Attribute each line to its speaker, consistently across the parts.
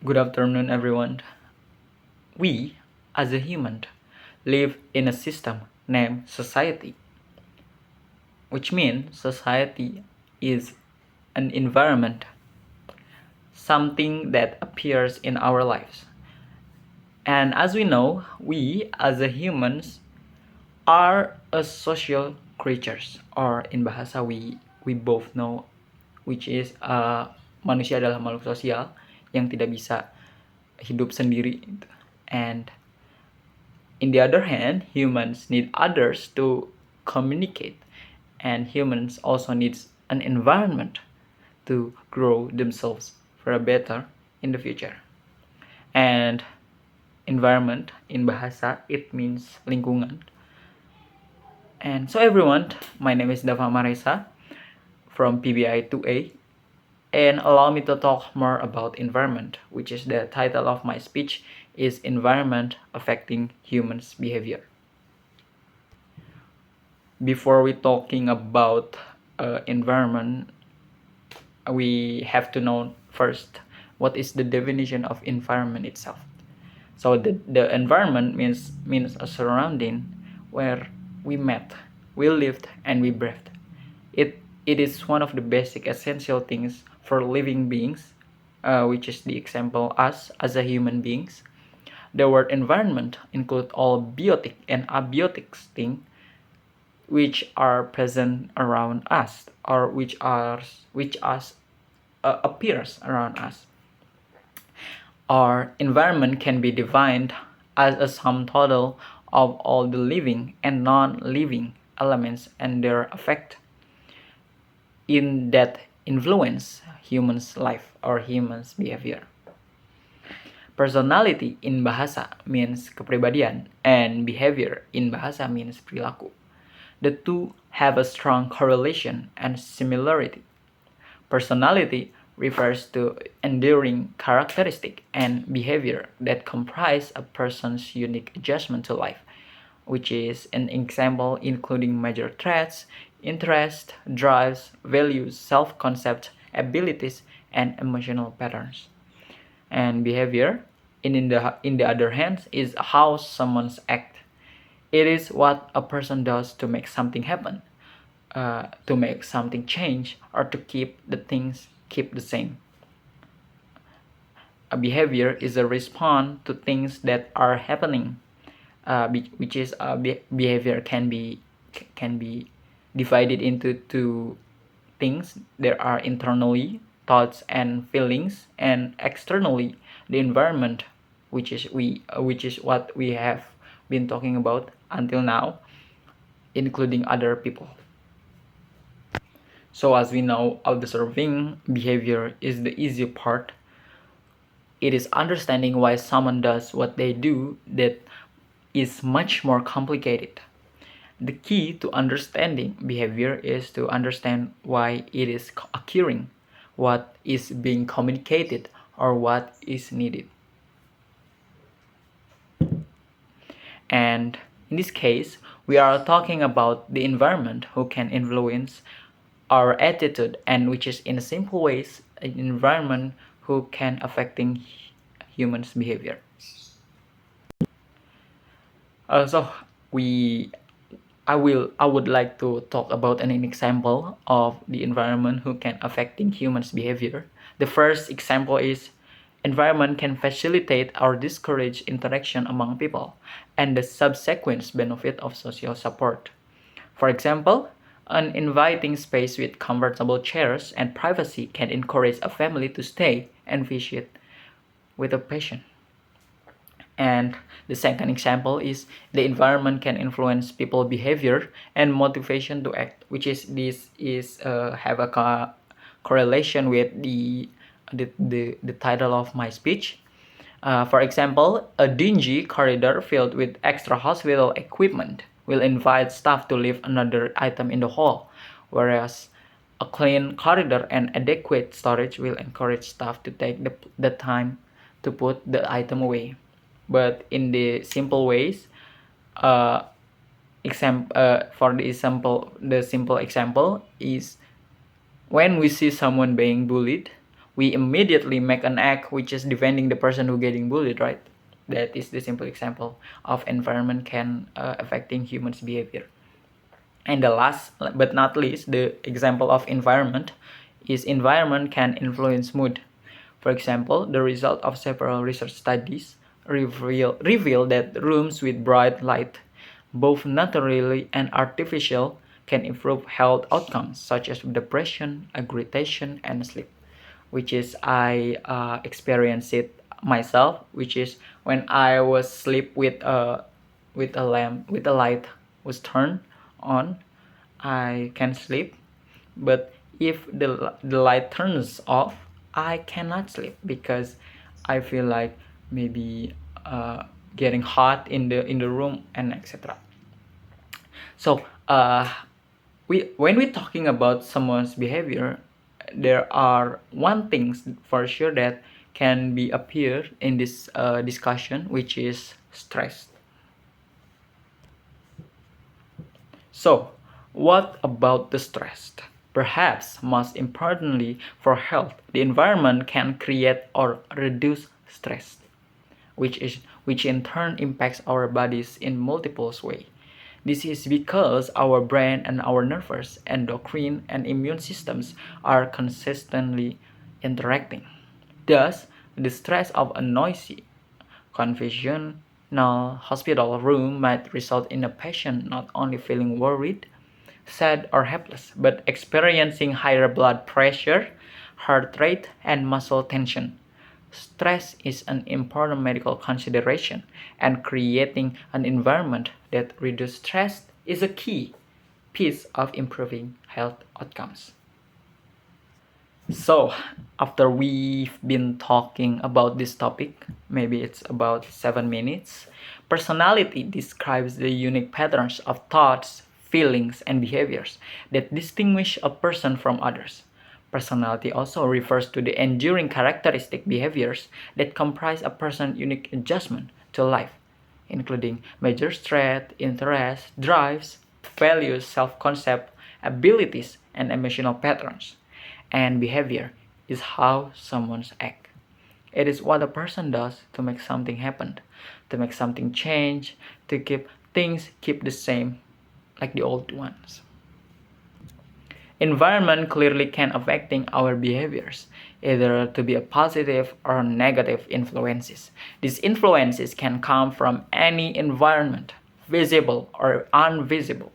Speaker 1: Good afternoon, everyone. We, as a human, live in a system named society, which means society is an environment, something that appears in our lives. And as we know, we, as a humans, are a social creatures, or in bahasa we both know, which is manusia adalah makhluk sosial yang tidak bisa hidup sendiri. And in the other hand, humans need others to communicate, and humans also needs an environment to grow themselves for a better in the future. And environment in bahasa, it means lingkungan. And so everyone, my name is Daffa Maharesa from PBI 2A, and allow me to talk more about environment, which is the title of my speech is Environment Affecting Humans' Behavior. Before we talking about environment, we have to know first what is the definition of environment itself. So the environment means a surrounding where we met, we lived, and we breathed. It is one of the basic essential things for living beings, which is the example us as a human beings. The word environment include all biotic and abiotic things which are present around us, or which appears around us. Our environment can be defined as a sum total of all the living and non-living elements and their effect in that influence humans' life or humans' behavior. Personality in bahasa means kepribadian, and behavior in bahasa means perilaku. The two have a strong correlation and similarity. Personality refers to enduring characteristic and behavior that comprise a person's unique adjustment to life, which is an example including major traits, interests, drives, values, self-concept, abilities, and emotional patterns. And behavior, in the other hand, is how someone's act. It is what a person does to make something happen, to make something change, or to keep the things keep the same. A behavior is a response to things that are happening, which is behavior can be divided into two things. There are internally thoughts and feelings, and externally the environment, which is what we have been talking about until now, including other people. So as we know, observing behavior is the easy part. It is understanding why someone does what they do that is much more complicated. The key to understanding behavior is to understand why it is occurring, what is being communicated, or what is needed. And in this case, we are talking about the environment who can influence our attitude, and which is in simple ways an environment who can affecting humans' behavior. So I would like to talk about an example of the environment who can affecting humans' behavior. The first example is environment can facilitate or discourage interaction among people and the subsequent benefit of social support. For example, an inviting space with comfortable chairs and privacy can encourage a family to stay and visit with a patient. And the second example is the environment can influence people's behavior and motivation to act, which is have a correlation with the title of my speech. For example, a dingy corridor filled with extra hospital equipment will invite staff to leave another item in the hall, whereas a clean corridor and adequate storage will encourage staff to take the time to put the item away. But in the simple ways, for the simple example is when we see someone being bullied, we immediately make an act which is defending the person who getting bullied, right? That is the simple example of environment can affecting humans behavior. And the last but not least, the example of environment is environment can influence mood. For example, the result of several research studies reveal that rooms with bright light, both naturally and artificial, can improve health outcomes such as depression, agitation, and sleep. Which is I experienced it myself, which is when I was sleep with a lamp with a light was turned on, I can sleep. But if the light turns off, I cannot sleep because I feel like maybe getting hot in the room and etc. So when we're talking about someone's behavior, there are one things for sure that can be appear in this discussion, which is stress. So, what about the stress? Perhaps most importantly for health, the environment can create or reduce stress, which in turn impacts our bodies in multiple ways. This is because our brain and our nervous, endocrine, and immune systems are consistently interacting. Thus, the stress of a noisy, conventional hospital room might result in a patient not only feeling worried, sad, or helpless, but experiencing higher blood pressure, heart rate, and muscle tension. Stress is an important medical consideration, and creating an environment that reduces stress is a key piece of improving health outcomes. So, after we've been talking about this topic, maybe it's about 7 minutes, personality describes the unique patterns of thoughts, feelings, and behaviors that distinguish a person from others. Personality also refers to the enduring characteristic behaviors that comprise a person's unique adjustment to life, including major strengths, interests, drives, values, self-concept, abilities, and emotional patterns. And behavior is how someone acts. It is what a person does to make something happen, to make something change, to keep things keep the same like the old ones. Environment clearly can affecting our behaviors, either to be a positive or negative influences. These influences can come from any environment, visible or invisible,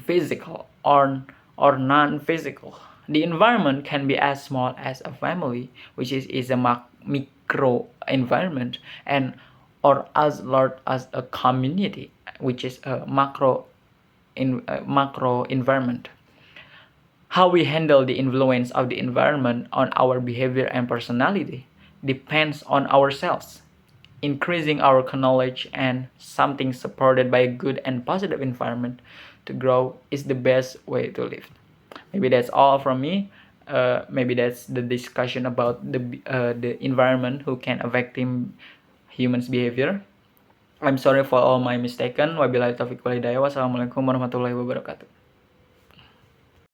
Speaker 1: physical or non-physical. The environment can be as small as a family, which is a micro environment, and or as large as a community, which is a macro environment. How we handle the influence of the environment on our behavior and personality depends on ourselves. Increasing our knowledge and something supported by a good and positive environment to grow is the best way to live. Maybe that's all from me. Maybe that's the discussion about the environment who can affect humans' behavior. I'm sorry for all my mistaken. Wabillahi taufiq walhidayah. Wassalamualaikum warahmatullahi wabarakatuh.